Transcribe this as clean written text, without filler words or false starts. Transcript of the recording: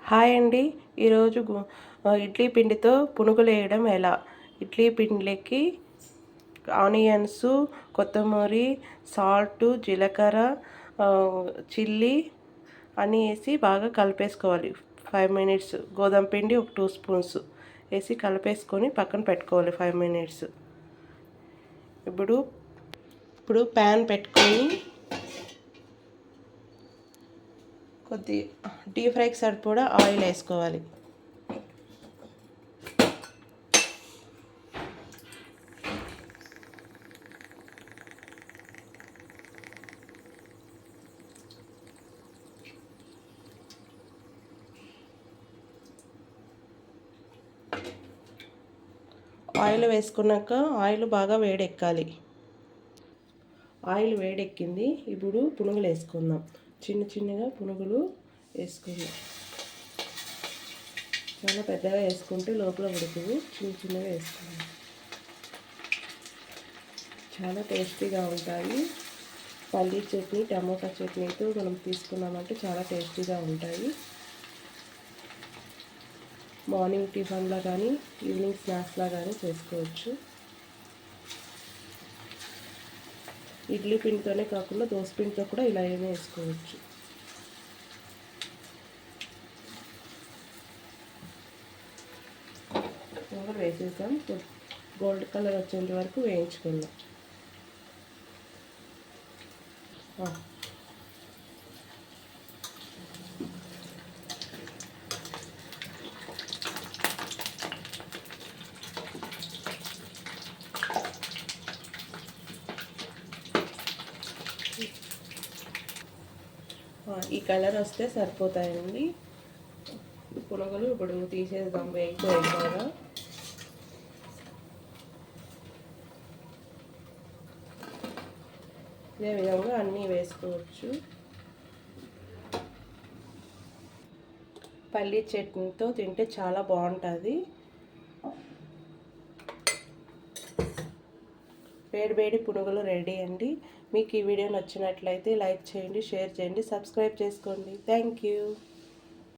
Hi అండి. ఈరోజు ఇడ్లీ పిండితో పునుగులు వేయడం ఎలా? ఇడ్లీ పిండికి ఆనియన్స్, కొత్తిమీర, సాల్ట్, జీలకర్ర, చిల్లీ అన్నీ వేసి బాగా కలిపేసుకోవాలి. 5 మినిట్స్. గోధుమ పిండి ఒక 2 స్పూన్స్ వేసి కలిపేసుకొని పక్కన పెట్టుకోవాలి 5 మినిట్స్. ఇప్పుడు ప్యాన్ పెట్టుకొని కొద్ది డీప్ ఫ్రైకి సరిపడా ఆయిల్ వేసుకోవాలి. ఆయిల్ వేసుకున్నాక ఆయిల్ బాగా వేడెక్కాలి. ఆయిల్ వేడెక్కింది. ఇప్పుడు పునుగులు వేసుకుందాం. చిన్నగా పునుగులు వేసుకుందాం. చాలా పెద్దగా వేసుకుంటే లోపల ఉడకదు. చిన్నగా వేసుకుందాం. చాలా టేస్టీగా ఉంటాయి. పల్లీ చట్నీ, టమోటా చట్నీతో మనం తీసుకున్నామంటే చాలా టేస్టీగా ఉంటాయి. మార్నింగ్ టిఫిన్లా కానీ ఈవినింగ్ స్నాక్స్లా కానీ చేసుకోవచ్చు. ఇడ్లీ పిండితోనే కాకుండా దోశ పిండితో కూడా ఇలా ఏమైనా వేసుకోవచ్చు. వేసేసాం. గోల్డ్ కలర్ వచ్చేంత వరకు వేయించుకుందాం. ఈ కలర్ వస్తే సరిపోతాయండి. పునుగులు ఇప్పుడు తీసేద్దాం. వేగిపోయిపోగా ఇదే విధంగా అన్నీ వేసుకోవచ్చు. పల్లీ చట్నీతో తింటే చాలా బాగుంటుంది. వేడి పునుగులు రెడీ అండి. మీకు ఈ వీడియో నచ్చినట్లయితే లైక్ చేయండి, షేర్ చేయండి, సబ్స్క్రైబ్ చేసుకోండి. Thank you.